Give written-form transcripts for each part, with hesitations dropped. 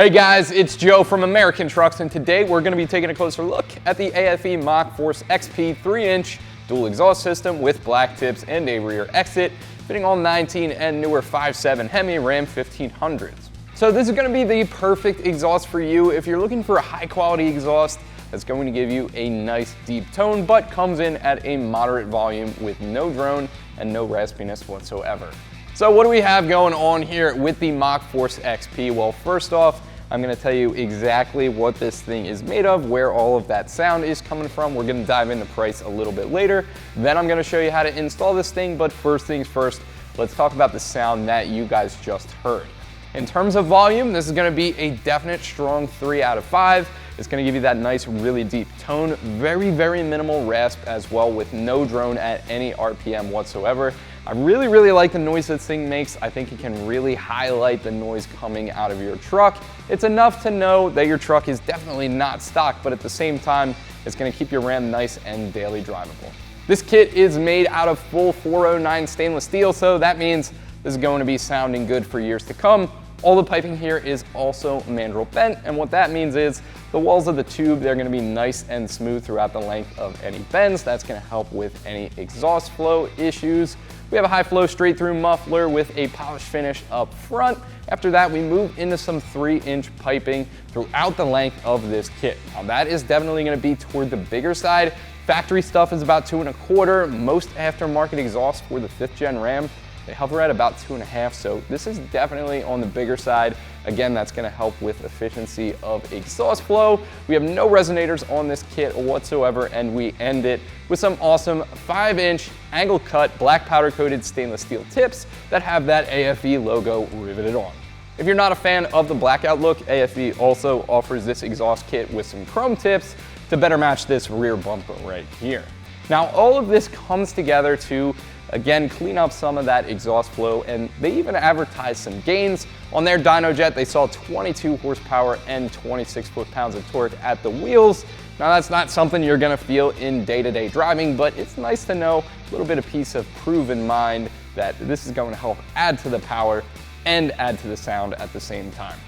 Hey guys, it's Joe from AmericanTrucks, and today we're going to be taking a closer look at the AFE Mach Force-XP 3-inch dual exhaust system with black tips and a rear exit, fitting all 19 and newer 5.7 HEMI Ram 1500s. So this is going to be the perfect exhaust for you if you're looking for a high quality exhaust that's going to give you a nice deep tone, but comes in at a moderate volume with no drone and no raspiness whatsoever. So what do we have going on here with the Mach Force-XP? Well, first off, I'm going to tell you exactly what this thing is made of, where all of that sound is coming from. We're going to dive into price a little bit later. Then I'm going to show you how to install this thing, but first things first, let's talk about the sound that you guys just heard. In terms of volume, this is going to be a definite strong 3 out of 5. It's going to give you that nice, really deep tone, very, very minimal rasp as well, with no drone at any RPM whatsoever. I really, really like the noise this thing makes. I think it can really highlight the noise coming out of your truck. It's enough to know that your truck is definitely not stock, but at the same time, it's going to keep your Ram nice and daily drivable. This kit is made out of full 409 stainless steel, so that means this is going to be sounding good for years to come. All the piping here is also mandrel bent, and what that means is the walls of the tube, they're going to be nice and smooth throughout the length of any bends. That's going to help with any exhaust flow issues. We have a high flow straight through muffler with a polished finish up front. After that, we move into some 3-inch piping throughout the length of this kit. Now that is definitely going to be toward the bigger side. Factory stuff is about 2 1/4. Most aftermarket exhausts for the 5th gen Ram, they hover at about 2 1/2, so this is definitely on the bigger side. Again, that's going to help with efficiency of exhaust flow. We have no resonators on this kit whatsoever, and we end it with some awesome 5-inch angle cut black powder coated stainless steel tips that have that AFE logo riveted on. If you're not a fan of the blackout look, AFE also offers this exhaust kit with some chrome tips to better match this rear bumper right here. Now, all of this comes together to, again, clean up some of that exhaust flow, and they even advertise some gains. On their dyno jet, they saw 22 horsepower and 26 foot-pounds of torque at the wheels. Now, that's not something you're gonna feel in day-to-day driving, but it's nice to know, a little bit of peace of proof in mind that this is going to help add to the power and add to the sound at the same time.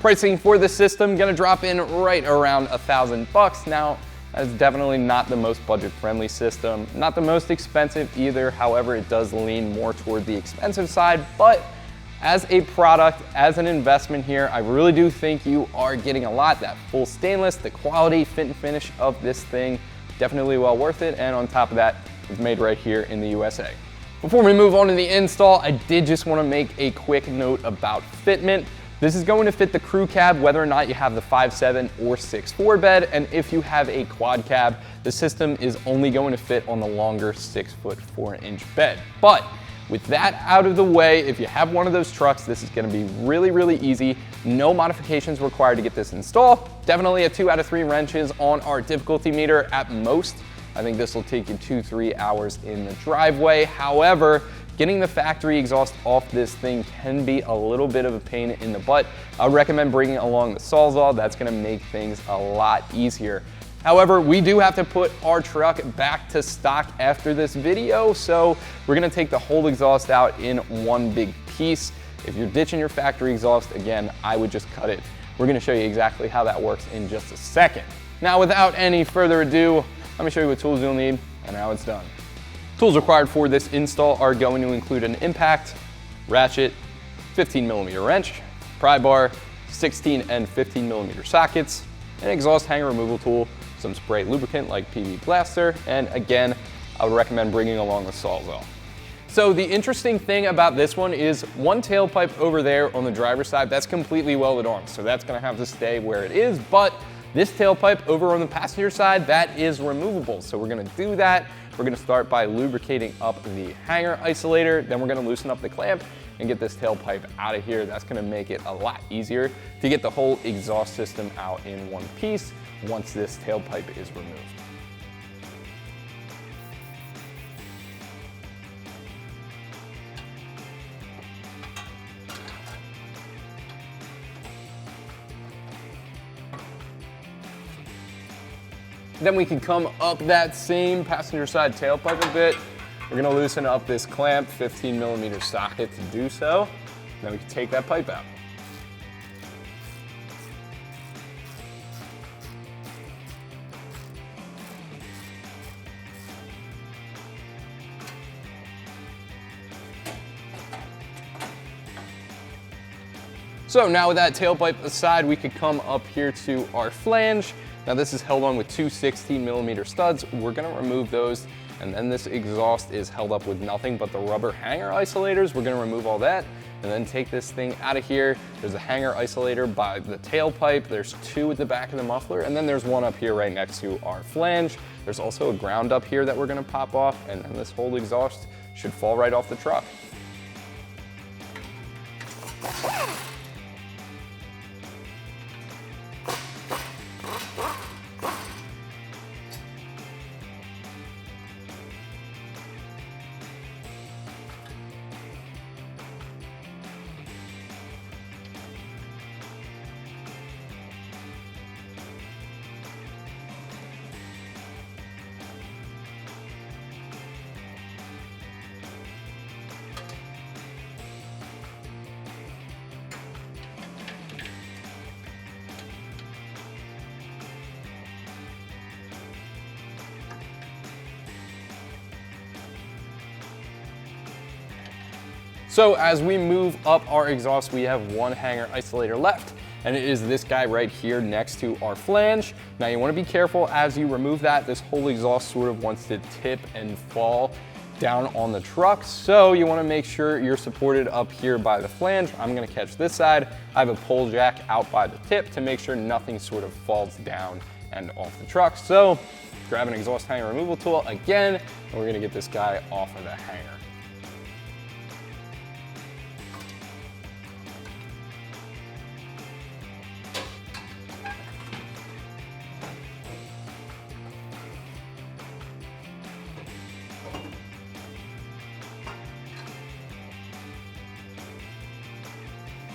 Pricing for the system gonna drop in right around $1,000. Now, that is definitely not the most budget-friendly system, not the most expensive either. However, it does lean more toward the expensive side, but as a product, as an investment here, I really do think you are getting a lot. That full stainless, the quality, fit and finish of this thing, definitely well worth it. And on top of that, it's made right here in the USA. Before we move on to the install, I did just want to make a quick note about fitment. This is going to fit the crew cab whether or not you have the 5.7 or 6.4 bed, and if you have a quad cab, the system is only going to fit on the longer 6'4" bed. But with that out of the way, if you have one of those trucks, this is going to be really, really easy. No modifications required to get this installed. Definitely a 2 out of 3 wrenches on our difficulty meter at most. I think this will take you 2-3 hours in the driveway. However, getting the factory exhaust off this thing can be a little bit of a pain in the butt. I recommend bringing along the Sawzall. That's gonna make things a lot easier. However, we do have to put our truck back to stock after this video, so we're gonna take the whole exhaust out in one big piece. If you're ditching your factory exhaust, again, I would just cut it. We're gonna show you exactly how that works in just a second. Now, without any further ado, let me show you what tools you'll need and how it's done. Tools required for this install are going to include an impact, ratchet, 15mm wrench, pry bar, 16 and 15mm sockets, an exhaust hanger removal tool, some spray lubricant like PB Blaster, and again, I would recommend bringing along the Sawzall. So the interesting thing about this one is one tailpipe over there on the driver's side, that's completely welded on, so that's gonna have to stay where it is, but this tailpipe over on the passenger side, that is removable. So we're gonna do that. We're gonna start by lubricating up the hanger isolator, then we're gonna loosen up the clamp and get this tailpipe out of here. That's gonna make it a lot easier to get the whole exhaust system out in one piece once this tailpipe is removed. Then we can come up that same passenger side tailpipe a bit. We're gonna loosen up this clamp, 15mm socket to do so. Then we can take that pipe out. So now with that tailpipe aside, we could come up here to our flange. Now this is held on with two 16mm studs. We're gonna remove those, and then this exhaust is held up with nothing but the rubber hanger isolators. We're gonna remove all that and then take this thing out of here. There's a hanger isolator by the tailpipe. There's two at the back of the muffler, and then there's one up here right next to our flange. There's also a ground up here that we're gonna pop off, and then this whole exhaust should fall right off the truck. So as we move up our exhaust, we have one hanger isolator left, and it is this guy right here next to our flange. Now you want to be careful as you remove that. This whole exhaust sort of wants to tip and fall down on the truck, so you want to make sure you're supported up here by the flange. I'm going to catch this side. I have a pole jack out by the tip to make sure nothing sort of falls down and off the truck. So grab an exhaust hanger removal tool again, and we're going to get this guy off of the hanger.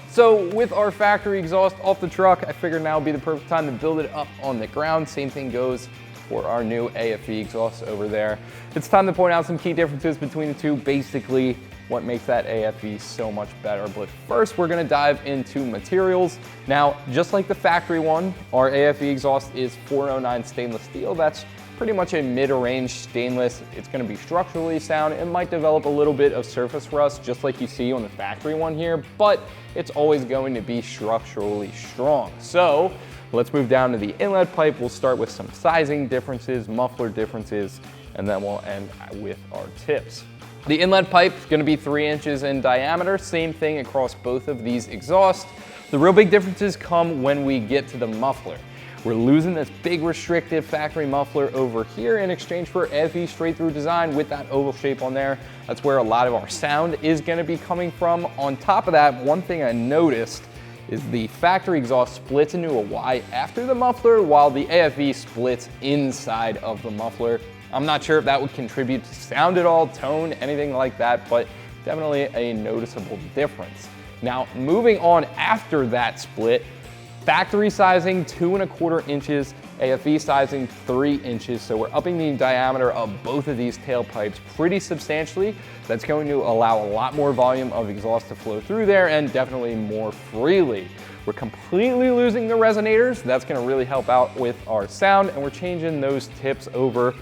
So with our factory exhaust off the truck, I figured now would be the perfect time to build it up on the ground. Same thing goes for our new AFE exhaust over there. It's time to point out some key differences between the two, basically what makes that AFE so much better. But first, we're gonna dive into materials. Now, just like the factory one, our AFE exhaust is 409 stainless steel. That's pretty much a mid-range stainless. It's gonna be structurally sound. It might develop a little bit of surface rust, just like you see on the factory one here, but it's always going to be structurally strong. So let's move down to the inlet pipe. We'll start with some sizing differences, muffler differences, and then we'll end with our tips. The inlet pipe is gonna be 3 inches in diameter, same thing across both of these exhausts. The real big differences come when we get to the muffler. We're losing this big restrictive factory muffler over here in exchange for AFE straight through design with that oval shape on there. That's where a lot of our sound is gonna be coming from. On top of that, one thing I noticed is the factory exhaust splits into a Y after the muffler, while the AFE splits inside of the muffler. I'm not sure if that would contribute to sound at all, tone, anything like that, but definitely a noticeable difference. Now, moving on after that split, factory sizing 2¼ inches, AFE sizing 3 inches. So we're upping the diameter of both of these tailpipes pretty substantially. That's going to allow a lot more volume of exhaust to flow through there and definitely more freely. We're completely losing the resonators. That's gonna really help out with our sound, and we're changing those tips over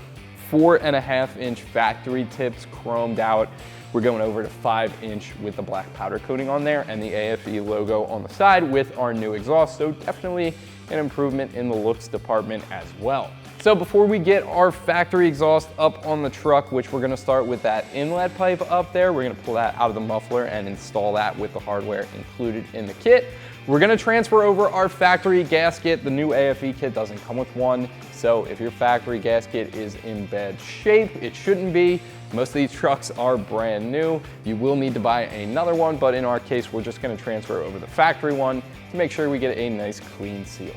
4.5-inch factory tips, chromed out. We're going over to 5-inch with the black powder coating on there and the AFE logo on the side with our new exhaust. So definitely an improvement in the looks department as well. So before we get our factory exhaust up on the truck, which we're gonna start with that inlet pipe up there, we're gonna pull that out of the muffler and install that with the hardware included in the kit. We're gonna transfer over our factory gasket. The new AFE kit doesn't come with one, so if your factory gasket is in bad shape, it shouldn't be. Most of these trucks are brand new. You will need to buy another one, but in our case, we're just gonna transfer over the factory one to make sure we get a nice clean seal.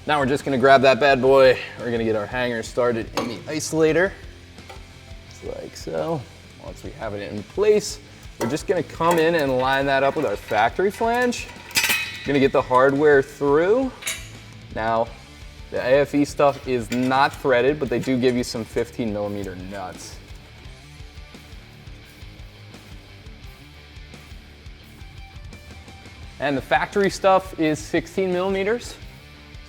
Now we're just gonna grab that bad boy. We're gonna get our hanger started in the isolator, just like so. Once we have it in place, we're just gonna come in and line that up with our factory flange. We're gonna get the hardware through. Now, the AFE stuff is not threaded, but they do give you some 15mm nuts. And the factory stuff is 16 millimeters.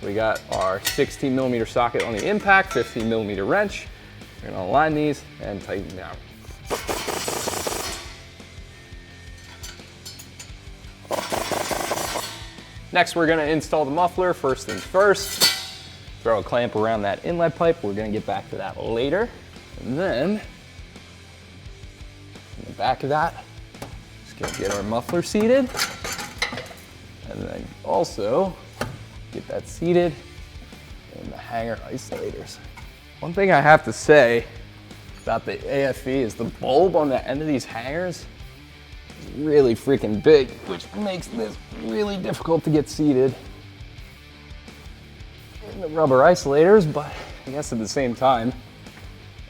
So we got our 16 millimeter socket on the impact, 15 millimeter wrench. We're gonna align these and tighten down. Next, we're gonna install the muffler. First things first, throw a clamp around that inlet pipe. We're gonna get back to that later. And then, in the back of that, just gonna get our muffler seated. And then also, get that seated in the hanger isolators. One thing I have to say about the AFE is the bulb on the end of these hangers is really freaking big, which makes this really difficult to get seated in the rubber isolators, but I guess at the same time,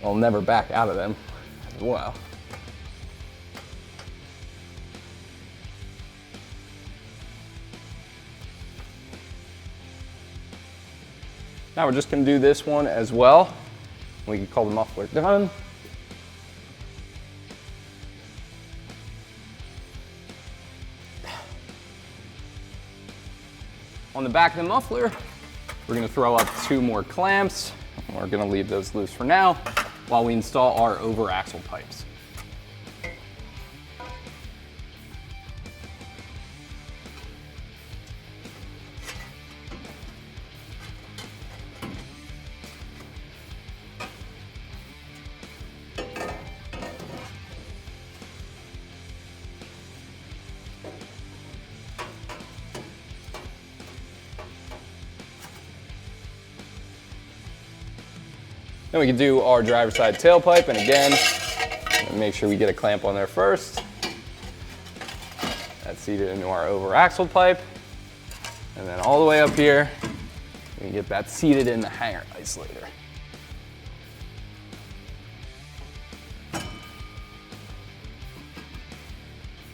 I'll never back out of them as well. Now we're just gonna do this one as well. We can call the muffler done. On the back of the muffler, we're gonna throw up 2 more clamps. We're gonna leave those loose for now while we install our over axle pipes. Then we can do our driver's side tailpipe, and again, make sure we get a clamp on there first. That's seated into our over axle pipe. And then all the way up here, we can get that seated in the hanger isolator.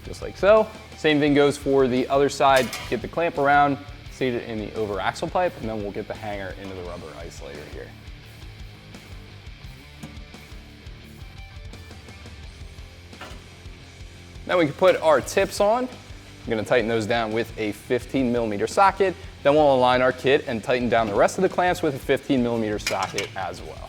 Just like so. Same thing goes for the other side. Get the clamp around, seat it in the over axle pipe, and then we'll get the hanger into the rubber isolator here. Now we can put our tips on. I'm gonna tighten those down with a 15 millimeter socket. Then we'll align our kit and tighten down the rest of the clamps with a 15 millimeter socket as well.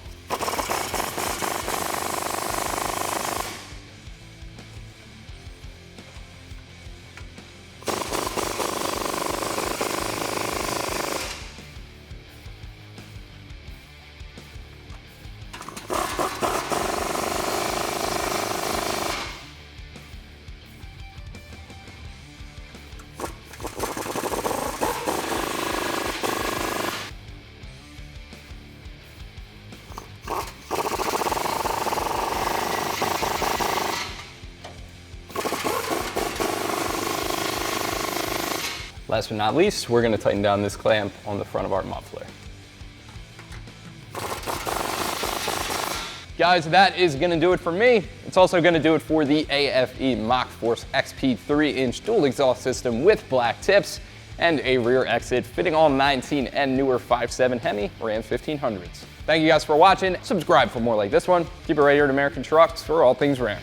Last but not least, we're gonna tighten down this clamp on the front of our muffler. Guys, that is gonna do it for me. It's also gonna do it for the AFE Mach Force-XP 3-inch dual exhaust system with black tips and a rear exit fitting all 19 and newer 5.7 HEMI Ram 1500s. Thank you guys for watching. Subscribe for more like this one. Keep it right here at American Trucks for all things Ram.